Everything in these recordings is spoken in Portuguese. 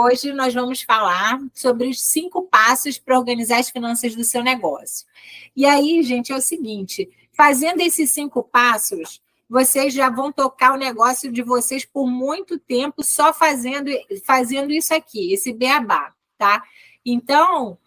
hoje nós vamos falar sobre os 5 passos para organizar as finanças do seu negócio. E aí, gente, é o seguinte, fazendo esses 5 passos, vocês já vão tocar o negócio de vocês por muito tempo só fazendo isso aqui, esse beabá, tá? Então,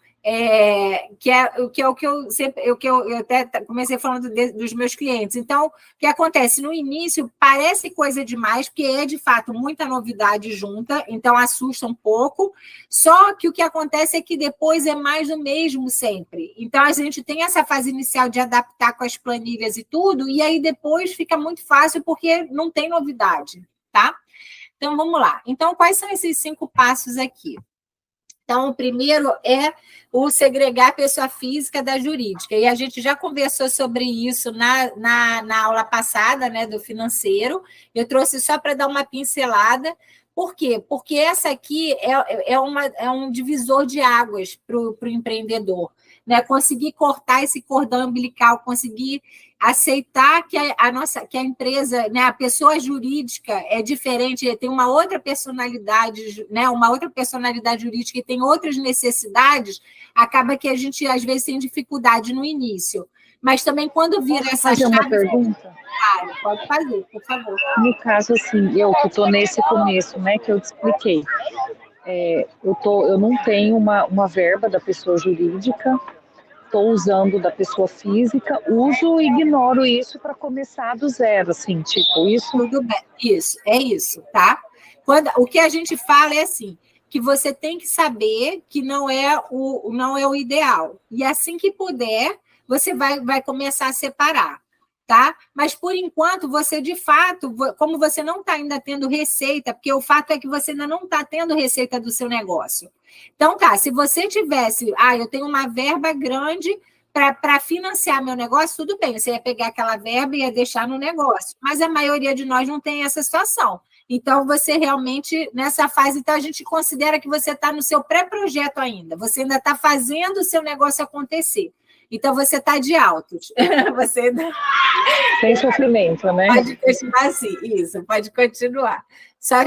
que é o que eu sempre, eu até comecei falando dos meus clientes. Então, o que acontece? No início, parece coisa demais, porque é, de fato, muita novidade junta, então assusta um pouco, só que o que acontece é que depois é mais do mesmo sempre. Então, a gente tem essa fase inicial de adaptar com as planilhas e tudo, e aí depois fica muito fácil, porque não tem novidade, tá? Então, vamos lá. Então, quais são esses 5 passos aqui? Então, o primeiro é o segregar a pessoa física da jurídica. E a gente já conversou sobre isso na aula passada, né, do financeiro. Eu trouxe só para dar uma pincelada. Por quê? Porque essa aqui é um divisor de águas para o empreendedor. Né? Conseguir cortar esse cordão umbilical, conseguir aceitar que a empresa, né, a pessoa jurídica é diferente, tem uma outra personalidade, né, uma outra personalidade jurídica e tem outras necessidades, acaba que a gente, às vezes, tem dificuldade no início. Mas também, quando vira essa chave... uma pergunta? Pode fazer, por favor. No caso, assim, eu que estou nesse começo, né, que eu te expliquei, eu não tenho uma verba da pessoa jurídica, estou usando da pessoa física, uso e ignoro isso para começar do zero, assim, tipo, isso... Tudo bem, isso, tá? O que a gente fala é assim, que você tem que saber que não é o ideal. E assim que puder, você vai começar a separar, tá? Mas, por enquanto, você, de fato, como você não está ainda tendo receita, porque o fato é que você ainda não está tendo receita do seu negócio. Então, tá, se você tivesse, eu tenho uma verba grande para financiar meu negócio, tudo bem, você ia pegar aquela verba e ia deixar no negócio. Mas a maioria de nós não tem essa situação. Então, você realmente, nessa fase, então, a gente considera que você está no seu pré-projeto ainda. Você ainda está fazendo o seu negócio acontecer. Então, você está de altos. Você ainda... Sem sofrimento, né? Pode continuar assim, isso, pode continuar.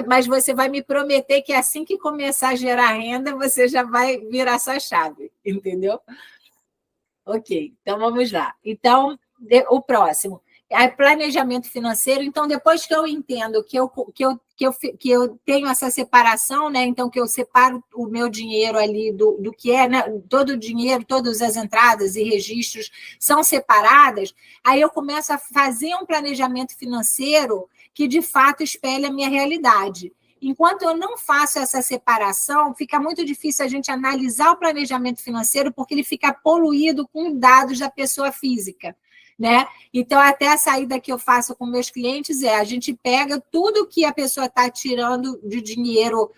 Mas você vai me prometer que assim que começar a gerar renda, você já vai virar sua chave, entendeu? Ok, então vamos lá. Então, o próximo é planejamento financeiro. Então, depois que eu entendo que eu tenho essa separação, né? Então, que eu separo o meu dinheiro ali do que é, né? Todo o dinheiro, todas as entradas e registros são separadas, aí eu começo a fazer um planejamento financeiro que, de fato, espelha a minha realidade. Enquanto eu não faço essa separação, fica muito difícil a gente analisar o planejamento financeiro, porque ele fica poluído com dados da pessoa física, né? Então, até a saída que eu faço com meus clientes a gente pega tudo que a pessoa está tirando de dinheiro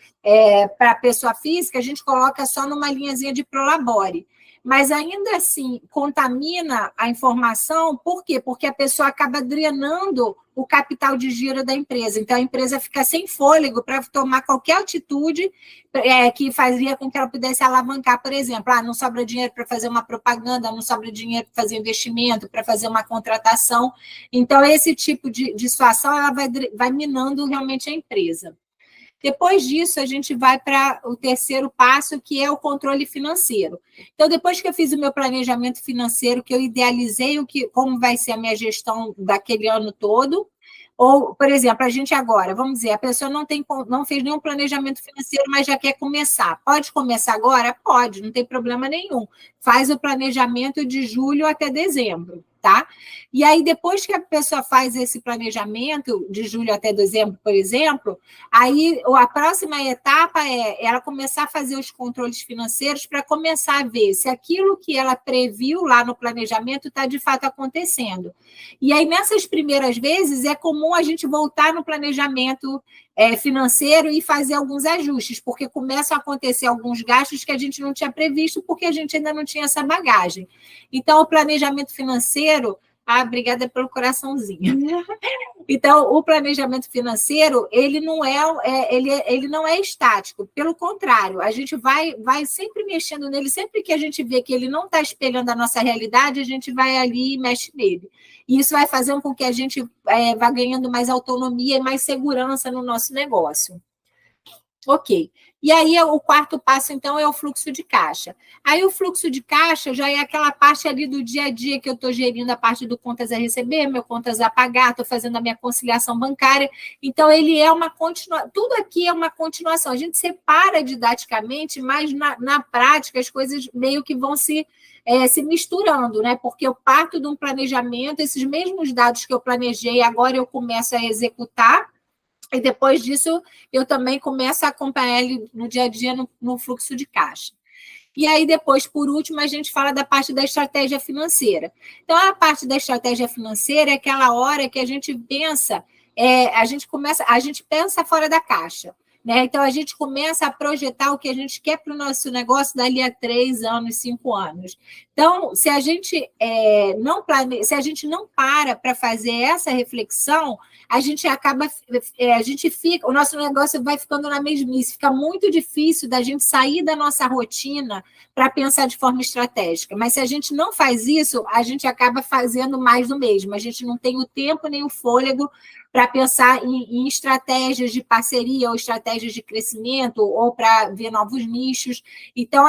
para a pessoa física, a gente coloca só numa linhazinha de Prolabore. Mas, ainda assim, contamina a informação, por quê? Porque a pessoa acaba drenando o capital de giro da empresa. Então, a empresa fica sem fôlego para tomar qualquer atitude que fazia com que ela pudesse alavancar, por exemplo, não sobra dinheiro para fazer uma propaganda, não sobra dinheiro para fazer investimento, para fazer uma contratação. Então, esse tipo de situação ela vai minando realmente a empresa. Depois disso, a gente vai para o terceiro passo, que é o controle financeiro. Então, depois que eu fiz o meu planejamento financeiro, que eu idealizei como vai ser a minha gestão daquele ano todo, ou, por exemplo, a gente agora, vamos dizer, a pessoa não fez nenhum planejamento financeiro, mas já quer começar. Pode começar agora? Pode, não tem problema nenhum. Faz o planejamento de julho até dezembro. Tá? E aí, depois que a pessoa faz esse planejamento, de julho até dezembro, por exemplo, aí a próxima etapa é ela começar a fazer os controles financeiros para começar a ver se aquilo que ela previu lá no planejamento está de fato acontecendo. E aí, nessas primeiras vezes, é comum a gente voltar no planejamento financeiro e fazer alguns ajustes, porque começam a acontecer alguns gastos que a gente não tinha previsto, porque a gente ainda não tinha essa bagagem. Então, o planejamento financeiro... obrigada pelo coraçãozinho. Então, o planejamento financeiro, ele não é estático, pelo contrário, a gente vai sempre mexendo nele, sempre que a gente vê que ele não está espelhando a nossa realidade, a gente vai ali e mexe nele. E isso vai fazer com que a gente vá ganhando mais autonomia e mais segurança no nosso negócio. Ok. E aí, o quarto passo, então, é o fluxo de caixa. Aí, o fluxo de caixa já é aquela parte ali do dia a dia que eu estou gerindo a parte do contas a receber, meu contas a pagar, estou fazendo a minha conciliação bancária. Então, ele é uma continuação. Tudo aqui é uma continuação. A gente separa didaticamente, mas na prática as coisas meio que vão se misturando, né? Porque eu parto de um planejamento, esses mesmos dados que eu planejei, agora eu começo a executar. E depois disso, eu também começo a acompanhar ele no dia a dia no fluxo de caixa. E aí, depois, por último, a gente fala da parte da estratégia financeira. Então, a parte da estratégia financeira é aquela hora que a gente pensa, a gente pensa fora da caixa. Né? Então, a gente começa a projetar o que a gente quer para o nosso negócio dali a 3 anos, 5 anos. Então, se a gente se a gente não para fazer essa reflexão, a gente acaba, o nosso negócio vai ficando na mesmice, fica muito difícil da gente sair da nossa rotina para pensar de forma estratégica. Mas se a gente não faz isso, a gente acaba fazendo mais do mesmo. A gente não tem o tempo nem o fôlego para pensar em estratégias de parceria ou estratégias de crescimento ou para ver novos nichos. Então,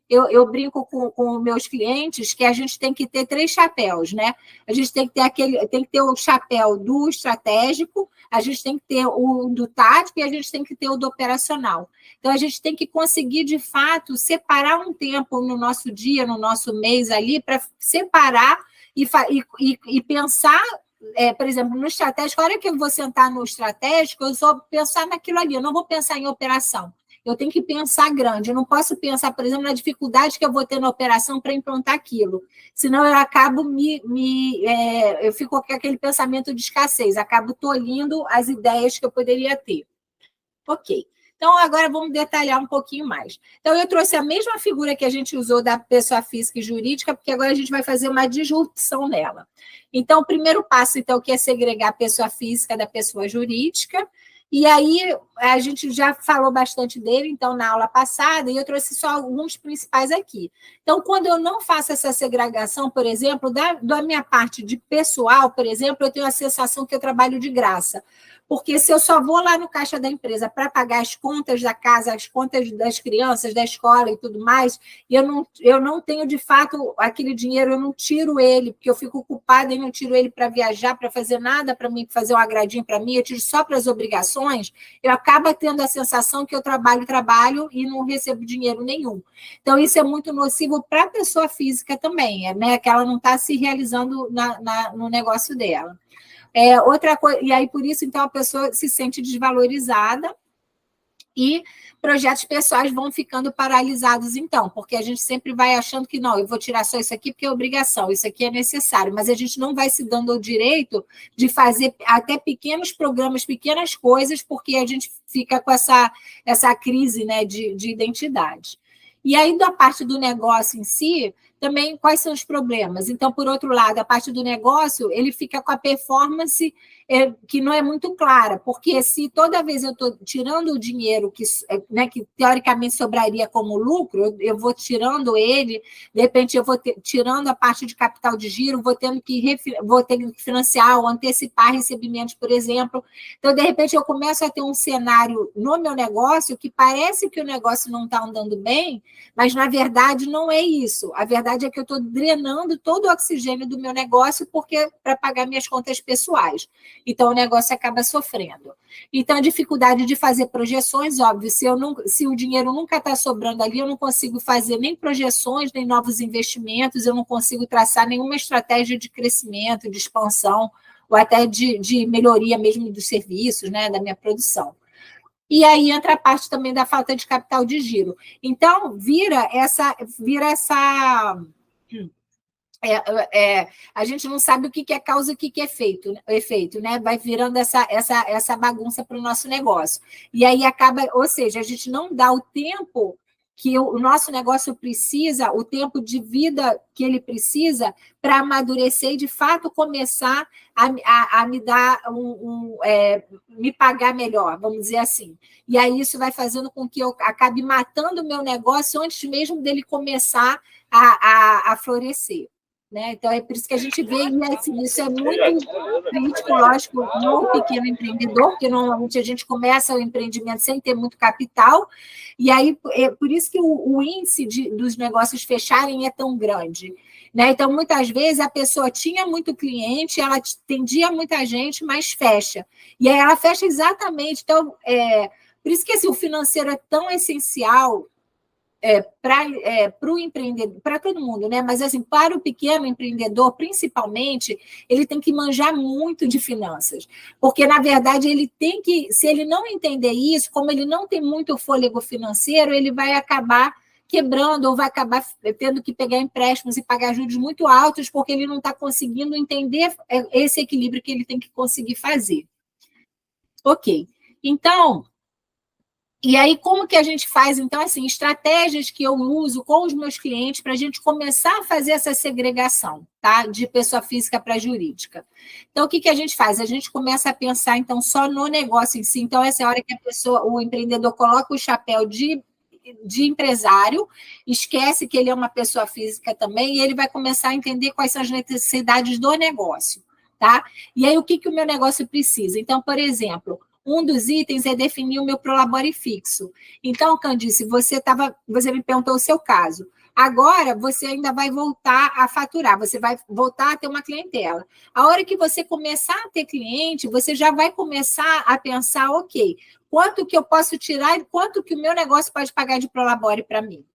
eu brinco com meus clientes que a gente tem que ter 3 chapéus, né? A gente tem que ter o chapéu do estratégico, a gente tem que ter o do tático e a gente tem que ter o do operacional. Então, a gente tem que conseguir, de fato, separar um tempo no nosso dia, no nosso mês ali, para separar e pensar. Por exemplo, no estratégico, a hora que eu vou sentar no estratégico, eu só pensar naquilo ali, eu não vou pensar em operação. Eu tenho que pensar grande, eu não posso pensar, por exemplo, na dificuldade que eu vou ter na operação para implantar aquilo, senão eu acabo eu fico com aquele pensamento de escassez, acabo tolhindo as ideias que eu poderia ter. Ok. Então, agora vamos detalhar um pouquinho mais. Então, eu trouxe a mesma figura que a gente usou da pessoa física e jurídica, porque agora a gente vai fazer uma disrupção nela. Então, o primeiro passo, então, que é segregar a pessoa física da pessoa jurídica. E aí, a gente já falou bastante dele, então, na aula passada, e eu trouxe só alguns principais aqui. Então, quando eu não faço essa segregação, por exemplo, da minha parte de pessoal, por exemplo, eu tenho a sensação que eu trabalho de graça. Porque se eu só vou lá no caixa da empresa para pagar as contas da casa, as contas das crianças, da escola e tudo mais, e eu não tenho, de fato, aquele dinheiro, eu não tiro ele, porque eu fico ocupada e não tiro ele para viajar, para fazer nada para mim, fazer um agradinho para mim, eu tiro só para as obrigações, eu acabo tendo a sensação que eu trabalho e não recebo dinheiro nenhum. Então, isso é muito nocivo para a pessoa física também, né? Que ela não está se realizando no negócio dela. Outra coisa, e aí, por isso, então, a pessoa se sente desvalorizada e projetos pessoais vão ficando paralisados, então, porque a gente sempre vai achando que, não, eu vou tirar só isso aqui porque é obrigação, isso aqui é necessário, mas a gente não vai se dando o direito de fazer até pequenos programas, pequenas coisas, porque a gente fica com essa crise, né, de identidade. E aí, da parte do negócio em si, também, quais são os problemas? Então, por outro lado, a parte do negócio, ele fica com a performance que não é muito clara, porque se toda vez eu estou tirando o dinheiro que teoricamente sobraria como lucro, eu vou tirando ele, de repente eu vou tirando a parte de capital de giro, vou ter que financiar ou antecipar recebimentos, por exemplo. Então, de repente, eu começo a ter um cenário no meu negócio que parece que o negócio não está andando bem, mas, na verdade, não é isso. A verdade é que eu estou drenando todo o oxigênio do meu negócio para pagar minhas contas pessoais. Então, o negócio acaba sofrendo. Então, a dificuldade de fazer projeções, óbvio, se o dinheiro nunca está sobrando ali, eu não consigo fazer nem projeções, nem novos investimentos, eu não consigo traçar nenhuma estratégia de crescimento, de expansão, ou até de melhoria mesmo dos serviços, né, da minha produção. E aí entra a parte também da falta de capital de giro. Então, vira essa a gente não sabe o que é causa e o que é efeito, né? Vai virando essa bagunça para o nosso negócio. E aí acaba, ou seja, a gente não dá o tempo que o nosso negócio precisa, o tempo de vida que ele precisa para amadurecer e, de fato, começar a me dar me pagar melhor, vamos dizer assim. E aí isso vai fazendo com que eu acabe matando o meu negócio antes mesmo dele começar a florescer. né? Então, é por isso que a gente vê, e assim, isso é muito crítico, lógico, no pequeno empreendedor, porque normalmente a gente começa o empreendimento sem ter muito capital, e aí é por isso que o índice dos negócios fecharem é tão grande. Né? Então, muitas vezes, a pessoa tinha muito cliente, ela atendia muita gente, mas fecha. E aí ela fecha exatamente. Então, por isso que assim, o financeiro é tão essencial para o empreendedor, para todo mundo, né? Mas assim, para o pequeno empreendedor, principalmente, ele tem que manjar muito de finanças, porque na verdade ele tem que, se ele não entender isso, como ele não tem muito fôlego financeiro, ele vai acabar quebrando ou vai acabar tendo que pegar empréstimos e pagar juros muito altos, porque ele não está conseguindo entender esse equilíbrio que ele tem que conseguir fazer. Ok. Então, e aí, como que a gente faz, então, assim, estratégias que eu uso com os meus clientes para a gente começar a fazer essa segregação, tá? De pessoa física para jurídica. Então, o que a gente faz? A gente começa a pensar, então, só no negócio em si. Então, essa é a hora que o empreendedor coloca o chapéu de empresário, esquece que ele é uma pessoa física também, e ele vai começar a entender quais são as necessidades do negócio, tá? E aí, o que o meu negócio precisa? Então, por exemplo, um dos itens é definir o meu prolabore fixo. Então, Candice, você me perguntou o seu caso. Agora, você ainda vai voltar a faturar, você vai voltar a ter uma clientela. A hora que você começar a ter cliente, você já vai começar a pensar, ok, quanto que eu posso tirar e quanto que o meu negócio pode pagar de prolabore para mim.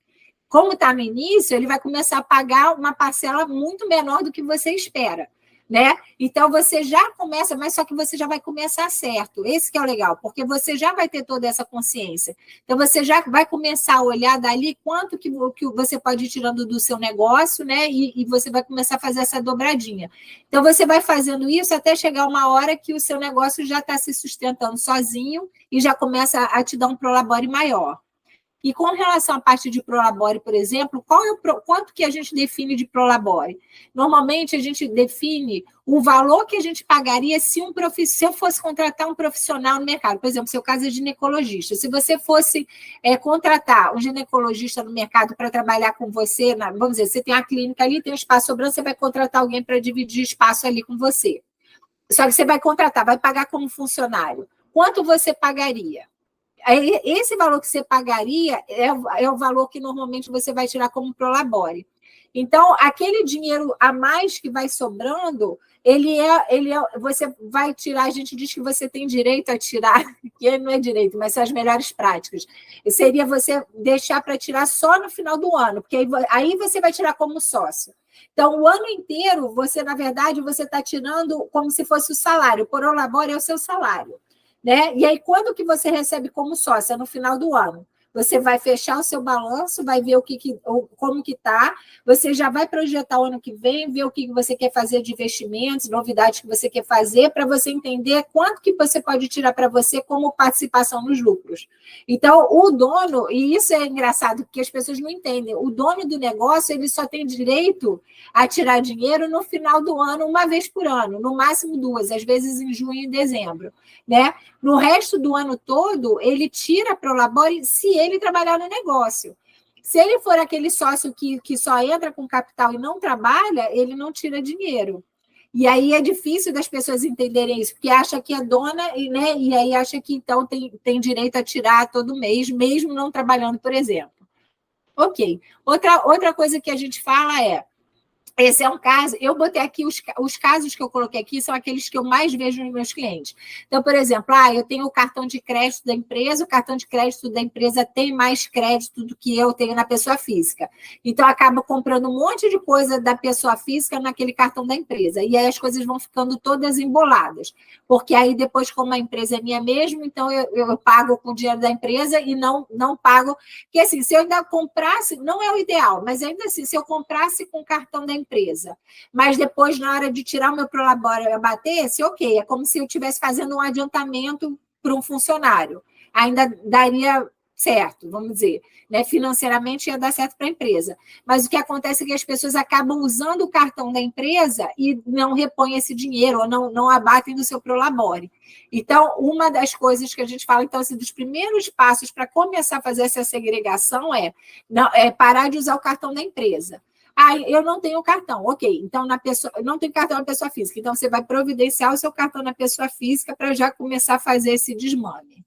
Como está no início, ele vai começar a pagar uma parcela muito menor do que você espera. Né? Então, você já começa, mas só que você já vai começar certo. Esse que é o legal, porque você já vai ter toda essa consciência. Então, você já vai começar a olhar dali quanto que você pode ir tirando do seu negócio, né? E você vai começar a fazer essa dobradinha. Então, você vai fazendo isso até chegar uma hora que o seu negócio já está se sustentando sozinho e já começa a te dar um prolabore maior. E com relação à parte de prolabore, por exemplo, quanto que a gente define de prolabore? Normalmente, a gente define o valor que a gente pagaria se eu fosse contratar um profissional no mercado. Por exemplo, seu caso é ginecologista. Se você fosse contratar um ginecologista no mercado para trabalhar com você, vamos dizer, você tem a clínica ali, tem um espaço sobrando, você vai contratar alguém para dividir espaço ali com você. Só que você vai contratar, vai pagar como funcionário. Quanto você pagaria? Esse valor que você pagaria é o valor que normalmente você vai tirar como prolabore. Então, aquele dinheiro a mais que vai sobrando, você vai tirar, a gente diz que você tem direito a tirar, que não é direito, mas são as melhores práticas. Seria você deixar para tirar só no final do ano, porque aí você vai tirar como sócio. Então, o ano inteiro, na verdade, você está tirando como se fosse o salário. O prolabore é o seu salário. Né? E aí, quando que você recebe como sócia? No final do ano. Você vai fechar o seu balanço, vai ver como que está, você já vai projetar o ano que vem, ver o que você quer fazer de investimentos, novidades que você quer fazer, para você entender quanto que você pode tirar para você como participação nos lucros. Então, o dono, e isso é engraçado, porque as pessoas não entendem, o dono do negócio, ele só tem direito a tirar dinheiro no final do ano, uma vez por ano, no máximo 2, às vezes em junho e dezembro. Né? No resto do ano todo, ele tira prolabore se ele trabalhar no negócio. Se ele for aquele sócio que só entra com capital e não trabalha, ele não tira dinheiro. E aí é difícil das pessoas entenderem isso, porque acha que é dona, né? E aí acha que então tem direito a tirar todo mês, mesmo não trabalhando, por exemplo. Ok. Outra coisa que a gente fala é, esse é um caso, eu botei aqui, os casos que eu coloquei aqui são aqueles que eu mais vejo nos meus clientes. Então, por exemplo, eu tenho o cartão de crédito da empresa, o cartão de crédito da empresa tem mais crédito do que eu tenho na pessoa física. Então, eu acabo comprando um monte de coisa da pessoa física naquele cartão da empresa. E aí as coisas vão ficando todas emboladas. Porque aí depois, como a empresa é minha mesmo, então eu pago com o dinheiro da empresa e não pago. Porque assim, se eu ainda comprasse, não é o ideal, mas ainda assim, se eu comprasse com o cartão da empresa, mas depois, na hora de tirar o meu prolabore e abatesse, ok, é como se eu estivesse fazendo um adiantamento para um funcionário. Ainda daria certo, vamos dizer, né? Financeiramente ia dar certo para a empresa. Mas o que acontece é que as pessoas acabam usando o cartão da empresa e não repõem esse dinheiro, ou não abatem do seu prolabore. Então, uma das coisas que a gente fala, então, assim, dos primeiros passos para começar a fazer essa segregação é parar de usar o cartão da empresa. Ah, eu não tenho cartão. Ok, então não tem cartão na pessoa física. Então, você vai providenciar o seu cartão na pessoa física para já começar a fazer esse desmame.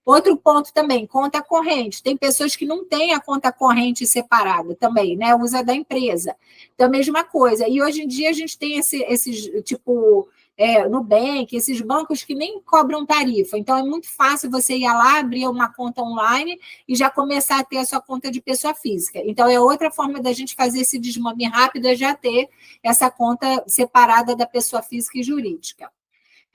Outro ponto também, conta corrente. Tem pessoas que não têm a conta corrente separada também, né? Usa da empresa. Então, a mesma coisa. E hoje em dia a gente tem esses tipo, Nubank, esses bancos que nem cobram tarifa. Então, é muito fácil você ir lá, abrir uma conta online e já começar a ter a sua conta de pessoa física. Então, é outra forma da gente fazer esse desmame rápido, é já ter essa conta separada da pessoa física e jurídica.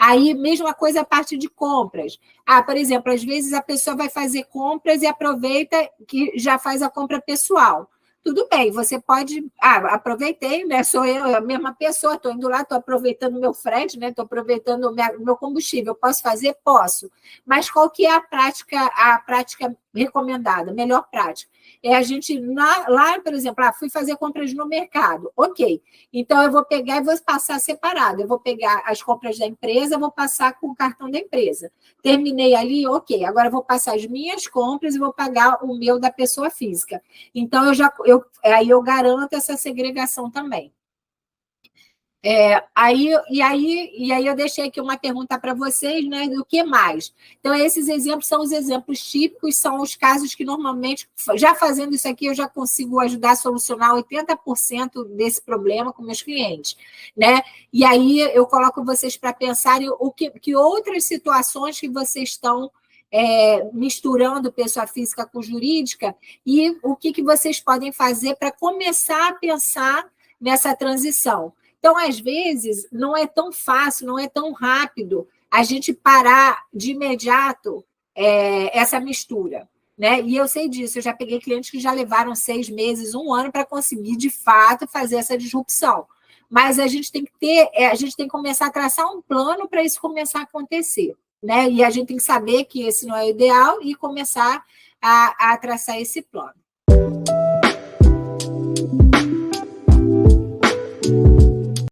Aí, mesma coisa a parte de compras. Ah, por exemplo, às vezes a pessoa vai fazer compras e aproveita que já faz a compra pessoal. Tudo bem, você pode. Ah, aproveitei, né? Sou eu, a mesma pessoa, estou indo lá, estou aproveitando o meu frete, né? Estou aproveitando o meu combustível. Posso fazer? Posso. Mas qual que é a prática recomendada, melhor prática? É a gente lá, por exemplo, fui fazer compras no mercado. Ok. Então, eu vou pegar e vou passar separado. Eu vou pegar as compras da empresa, vou passar com o cartão da empresa. Terminei ali, ok. Agora eu vou passar as minhas compras e vou pagar o meu da pessoa física. Então, aí eu garanto essa segregação também. Aí eu deixei aqui uma pergunta para vocês, né? Do que mais? Então, esses exemplos são os exemplos típicos, são os casos que normalmente, já fazendo isso aqui, eu já consigo ajudar a solucionar 80% desse problema com meus clientes, né? E aí eu coloco vocês para pensarem que outras situações que vocês estão misturando pessoa física com jurídica e o que vocês podem fazer para começar a pensar nessa transição. Então, às vezes, não é tão fácil, não é tão rápido a gente parar de imediato essa mistura. Né? E eu sei disso, eu já peguei clientes que já levaram 6 meses, 1 ano para conseguir, de fato, fazer essa disrupção. Mas a gente tem que começar a traçar um plano para isso começar a acontecer. Né? E a gente tem que saber que esse não é o ideal e começar a traçar esse plano.